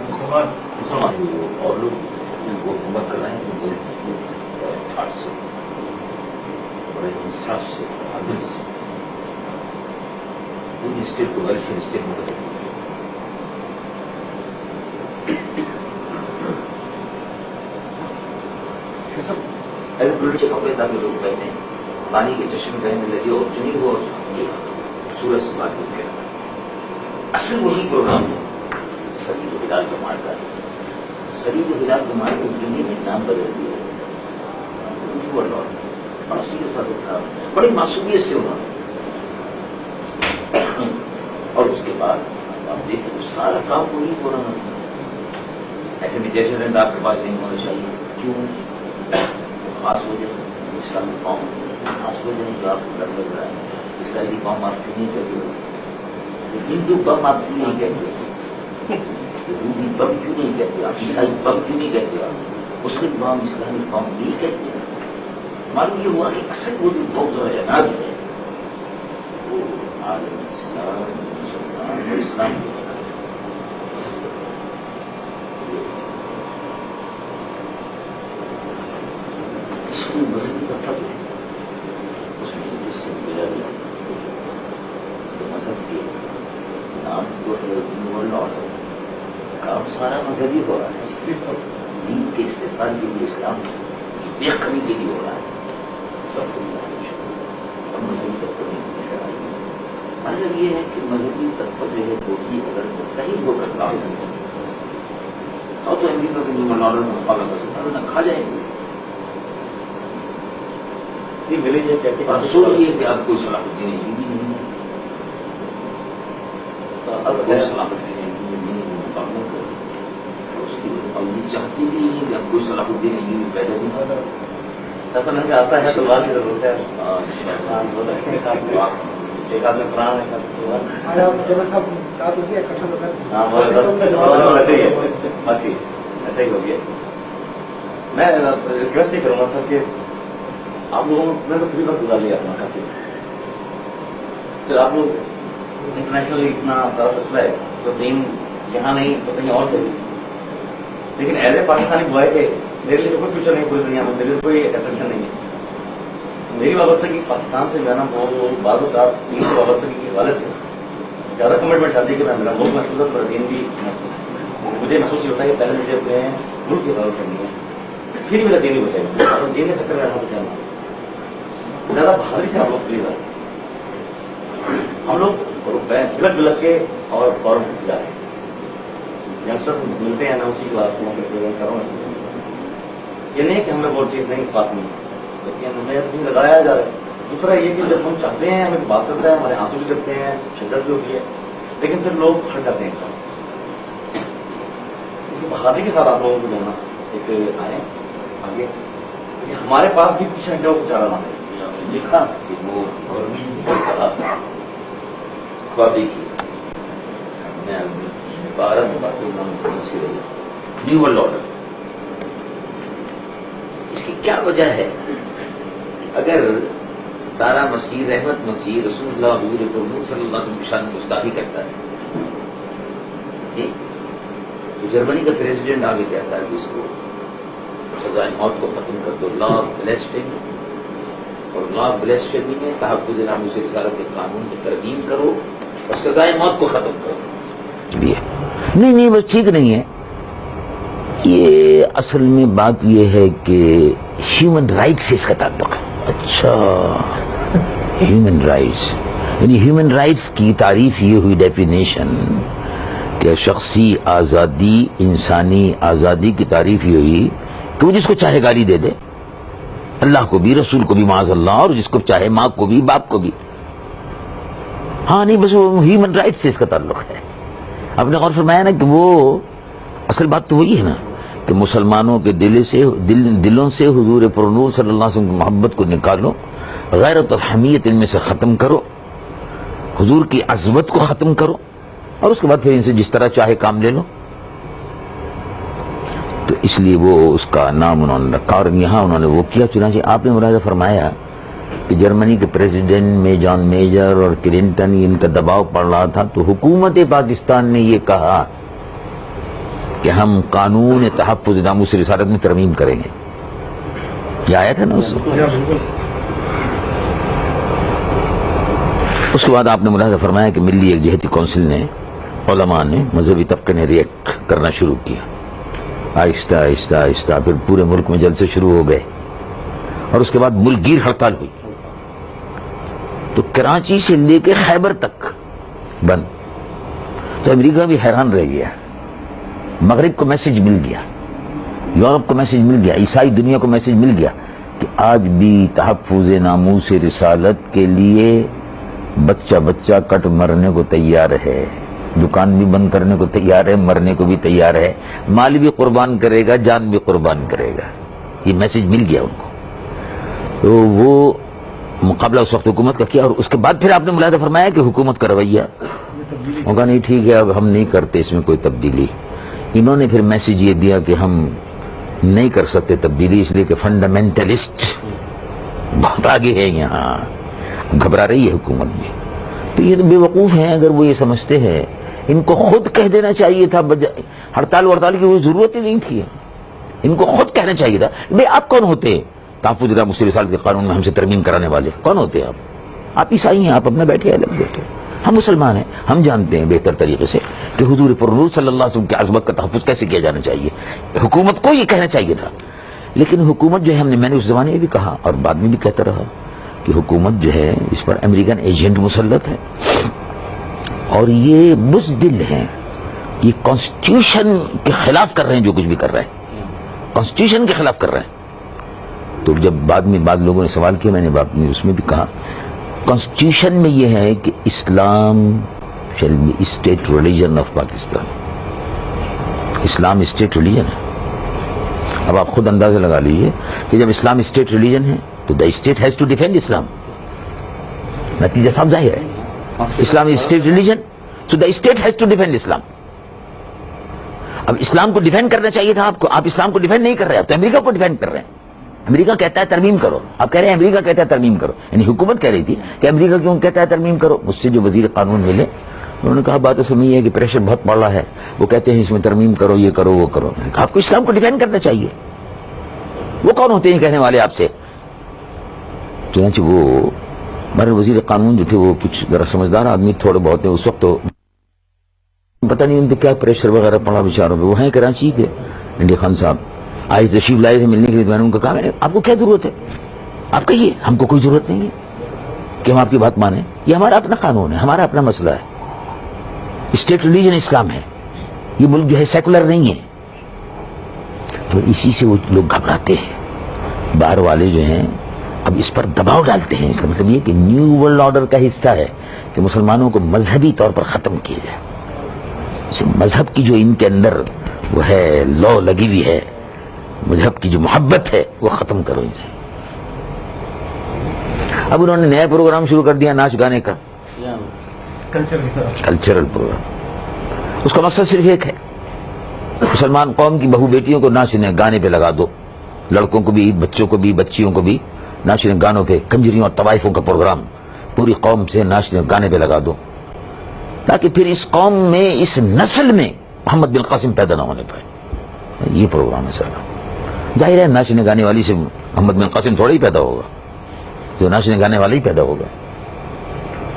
مسلمان اور لوگ وہ حکومت کر رہے ہیں آرٹ سے، بڑے انصاف سے، عدل سے پوری اسٹیٹ کو ویلفیئر اسٹیٹ میں بدل ایسے پولیٹکل کپڑے تاکہ لوگ پہنے، پانی کے چشمے کہنے لگے اور چنی ہو سورج سے بات کر اصل وہی پروگرام ہے سبیل الہلال جماعت کا۔ سبیل الہلال جماعت کو دنیا میں نام بدل دیا، بڑا سیریس بات تھا، بڑی معصومیت سے انہوں نے، اور اس کے بعد آپ دیکھیں تو سارا کام وہی ہو رہا ہے۔ ایٹمی ڈیٹرجنٹ آپ کے پاس نہیں ہونا چاہیے، کیوں؟ خاص وجہ اسلامی قوم، خاص وجہ جو آپ کو ڈر لگ رہا ہے، اسرائیلی قوم آپ کیوں نہیں کہتے ہو؟ ہندو بم آپ کیوں نہیں کہتے؟ یہودی بم کیوں نہیں کہتے؟ آپ عیسائی بم کیوں نہیں کہتے؟ مسلم قوم، اسلامی قوم نہیں کہتے؟ معلوم یہ ہوا کہ اصل وہ جو بغض و عناد ہے وہ عالم اسلام، مسلمان اور اسلام کی مذہبی کا فرق ہے، اس میں جس سے ملا گیا مذہب کے نام جو ہے ورلڈ آرڈر، کام سارا مذہبی ہو رہا ہے، دین کے استحصال کے لیے، اسلام کی بے کمی کے لیے ہو رہا ہے، اب مذہبی تطور نہیں مطلب یہ ہے کہ مذہبی تطور جو ہے وہ بھی اگر کہیں ہو کر کام نہیں کرے اور تو امریکہ کے ورلڈ آرڈر میں مقابلہ کر سکتا ہے، کھا جائیں گے۔ افسوس یہ کہ آپ کوئی صلاح الدین ایوبی نہیں ہے، کوئی صلاح الدین ایوبی نہیں مقابلہ کرے، اس کی یہ چاہتی بھی نہیں کہ اب کوئی صلاح الدین ایوبی پیدا نہیں ہوگا۔ ایسا نہیں کہ ایسا ہے تو بات کی ضرورت ہے، ایک آدمی قرآن ہے ایسا ہی ہو گیا۔ میں ریکویسٹ نہیں کروں گا سر کہ آپ لوگوں نے تو فری وقت گزار لیا اپنا کافی، پھر آپ لوگ انٹرنیشنل اتنا سارا سلسلہ ہے تو دین یہاں نہیں تو کہیں اور سے بھی، لیکن ایز اے پاکستانی بوائے کہ میرے لیے تو کوئی فیوچر نہیں پوری دنیا میں، میرے لیے کوئی اٹینشن نہیں ہے۔ میری وابستگی پاکستان سے جو ہے نا وہ بعض اوقات دین سے وابستگی کے حوالے سے زیادہ کمٹمنٹ چاہتی ہے کہ میں میرا ملک محفوظ ہے پر دین بھی محفوظ ہے۔ مجھے محسوس یہ ہوتا ہے کہ پہلے مجھے اپنے ملک کی حفاظت کرنی ہے، پھر میرا دین ہی بچے گا، دین کے چکر میں رہنا بچانا زیادہ بہادری سے ہم لوگ پلیز آئے، ہم لوگ بلک بلک کے اور فوراً جا رہے ہیں، ینگسٹر ملتے ہیں نا اسی کلاس میں کروں گا، یہ نہیں کہ ہمیں وہ چیز نہیں اس بات میں، لیکن ہمیں لگایا جا رہا ہے۔ دوسرا یہ کہ جب ہم چاہتے ہیں ہمیں بات کرتا ہے ہمارے آنسو بھی کرتے ہیں، شدت بھی ہوتی ہے، لیکن پھر لوگ کھڑ کرتے ہیں بہادری کے ساتھ آپ لوگوں کو جو ہے نا ایک آئے آگے، ہمارے پاس بھی پیچھے ہٹے کو چارہ نہ ہے۔ لکھا کہ وہ گورنمنٹ نے کہا خوابی کی میں 12 باتیں نیو ورلڈ آرڈر، اس کی کیا وجہ ہے؟ اگر دارا مسیح رحمت مسیح رسول اللہ حضور صلی اللہ علیہ وسلم کی شان گستاخی کرتا ہے تو جرمنی کا پریزیڈنٹ آگے کہتا ہے کہ اس کو سزائے موت کو ختم کر دو، لا بلیسفیمی، اور لا بلیسفیمی میں تحفظ ناموس رسالت کے قانون کی ترمیم کرو اور سزائے موت کو ختم کرو۔ نہیں بس ٹھیک نہیں ہے، یہ اصل میں بات یہ ہے کہ ہیومن رائٹ سے اس کا تعلق ہے۔ اچھا ہیومن رائٹس، یعنی ہیومن رائٹس کی تعریف یہ ہوئی ڈیفینیشن کہ شخصی آزادی، انسانی آزادی کی تعریف یہ ہوئی کہ وہ جس کو چاہے گالی دے دے، اللہ کو بھی، رسول کو بھی معاذ اللہ، اور جس کو چاہے ماں کو بھی، باپ کو بھی۔ ہاں نہیں بس وہ ہیومن رائٹ سے اس کا تعلق ہے۔ آپ نے غور فرمایا نا کہ وہ اصل بات تو وہی ہے نا کہ مسلمانوں کے دلوں سے حضور پرنور صلی اللہ علیہ وسلم کی محبت کو نکالو، غیرت اور حمیت ان میں سے ختم کرو، حضور کی عظمت کو ختم کرو، اور اس کے بعد پھر ان سے جس طرح چاہے کام لے لو۔ تو اس لیے وہ اس کا نام انہوں نے رکھا، اور یہاں انہوں نے وہ کیا۔ چنانچہ آپ نے ملاحظہ فرمایا کہ جرمنی کے پریزیڈنٹ میں جان میجر اور کلنٹن ان کا دباؤ پڑ رہا تھا تو حکومت پاکستان نے یہ کہا کہ ہم قانون تحفظ ناموس رسالت میں ترمیم کریں گے. یہ آیا تھا نا اس کے بعد آپ نے ملاحظہ فرمایا کہ ملی یکجہتی کونسل نے، علماء نے، مذہبی طبقے نے ریئیکٹ کرنا شروع کیا. آہستہ آہستہ آہستہ پھر پورے ملک میں جلسے شروع ہو گئے اور اس کے بعد ملک گیر ہڑتال ہوئی. تو کراچی سے لے کے خیبر تک بند. تو امریکہ بھی حیران رہ گیا. مغرب کو میسج مل گیا، یورپ کو میسج مل گیا، عیسائی دنیا کو میسج مل گیا کہ آج بھی تحفظ ناموس رسالت کے لیے بچہ بچہ کٹ مرنے کو تیار ہے، دکان بھی بند کرنے کو تیار ہے، مرنے کو بھی تیار ہے، مال بھی قربان کرے گا، جان بھی قربان کرے گا. یہ میسج مل گیا ان کو. تو وہ مقابلہ اس وقت حکومت کا کیا. اور اس کے بعد پھر آپ نے ملاحظہ فرمایا کہ حکومت کا رویہ ہوگا نہیں ٹھیک ہے، اب ہم نہیں کرتے اس میں کوئی تبدیلی. انہوں نے پھر میسج یہ دیا کہ ہم نہیں کر سکتے تبدیلی اس لیے کہ فنڈامنٹلسٹ بہت آگے ہے یہاں. گھبرا رہی ہے حکومت بھی. تو یہ تو بے وقوف ہیں اگر وہ یہ سمجھتے ہیں. ان کو خود کہہ دینا چاہیے تھا، ہڑتال وڑتال کی کوئی ضرورت ہی نہیں تھی. ان کو خود کہنا چاہیے تھا بھئی آپ کون ہوتے ہیں تحفظ ناموس رسالت کے قانون میں ہم سے ترمیم کرانے والے؟ کون ہوتے ہیں آپ؟ آپ عیسائی ہیں، آپ اپنا بیٹھے الگ بیٹھے. ہم مسلمان ہیں، ہم جانتے ہیں بہتر طریقے سے کہ حضور پرنور صلی اللہ علیہ وسلم کی عظمت کا تحفظ کیسے کیا جانا چاہیے. حکومت کو یہ کہنا چاہیے تھا. لیکن حکومت جو ہے، میں نے اس زمانے میں بھی کہا اور بعد میں بھی کہتا رہا کہ حکومت جو ہے اس پر امریکن ایجنٹ مسلط ہے اور یہ بزدل ہیں. یہ کانسٹیٹیوشن کے خلاف کر رہے ہیں، جو کچھ بھی کر رہے ہیں کانسٹیٹیوشن کے خلاف کر رہے ہیں. تو جب بعد لوگوں نے سوال کیا، میں نے بعد میں اس میں بھی کہا کانسٹیٹیوشن میں یہ ہے کہ Islam shall be state religion of Pakistan. Islam state religion ہے. اب آپ خود اندازہ لگا لیجئے کہ جب اسلام اسٹیٹ ریلیجن ہے تو the state has to defend Islam. نتیجہ صاف ظاہر ہے. Islam is state religion so the state has to defend Islam. اب اسلام کو ڈیفینڈ کرنا چاہیے تھا آپ کو. آپ اسلام کو ڈیفینڈ نہیں کر رہے، آپ تو امریکہ کو ڈیفینڈ کر رہے ہیں. امریکہ کہتا ہے ترمیم کرو، آپ کہہ رہے ہیں امریکہ کہتا ہے ترمیم کرو. یعنی حکومت کہہ رہی تھی کہ امریکہ کیوں کہتا ہے ترمیم کرو. مجھ سے جو وزیر قانون ملے انہوں نے کہا بات تو سنی ہے کہ پریشر بہت بڑھ رہا ہے، وہ کہتے ہیں اس میں ترمیم کرو، یہ کرو وہ کرو. آپ کو اسلام کو ڈیفینڈ کرنا چاہیے. وہ کون ہوتے ہیں کہنے والے آپ سے؟ چنانچہ وہ ہمارے وزیر قانون جو تھے وہ کچھ ذرا سمجھدار آدمی تھوڑے بہت ہیں. اس وقت تو پتہ نہیں ان پہ کیا پریشر وغیرہ پڑا بیچاروں پہ. وہ ہیں کراچی کے انڈیا خان صاحب آج تشریف لائے تھے ملنے کے لیے. میں نے ان کو کہا آپ کو کیا ضرورت ہے، آپ کہیے. ہم کو کوئی ضرورت نہیں ہے کہ ہم آپ کی بات مانیں. یہ ہمارا اپنا قانون ہے، ہمارا اپنا مسئلہ ہے. اسٹیٹ ریلیجن اسلام ہے. یہ ملک جو ہے سیکولر نہیں ہے. تو اسی سے وہ لوگ گھبراتے ہیں. باہر والے جو ہیں اب اس پر دباؤ ڈالتے ہیں. اس کا مطلب یہ کہ نیو ورلڈ آرڈر کا حصہ ہے کہ مسلمانوں کو مذہبی طور پر ختم کیا جائے. مذہب کی جو ان کے اندر وہ ہے لو لگی ہوئی ہے، مذہب کی جو محبت ہے وہ ختم کرو ان سے. اب انہوں نے نیا پروگرام شروع کر دیا ناچ گانے کا، کلچرل پروگرام. اس کا مقصد صرف ایک ہے، مسلمان قوم کی بہو بیٹیوں کو ناچنے گانے پہ لگا دو. لڑکوں کو بھی، بچوں کو بھی، بچیوں کو بھی ناچنے گانوں پہ، کنجریوں اور طوائفوں کا پروگرام پوری قوم سے ناچنے گانے پہ لگا دو تاکہ پھر اس قوم میں، اس نسل میں محمد بن قاسم پیدا نہ ہونے پائے. یہ پروگرام ہے سارا. ظاہر ہے ناچنے گانے والی سے محمد بن قاسم تھوڑا ہی پیدا ہوگا، جو ناچنے گانے والا ہی پیدا ہوگا.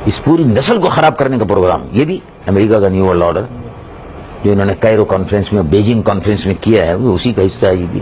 اس پوری نسل کو خراب کرنے کا پروگرام یہ بھی امریکہ کا نیو ورلڈ آرڈر جو انہوں نے کائرو کانفرنس میں، بیجنگ کانفرنس میں کیا ہے، وہ اسی کا حصہ ہے یہ بھی.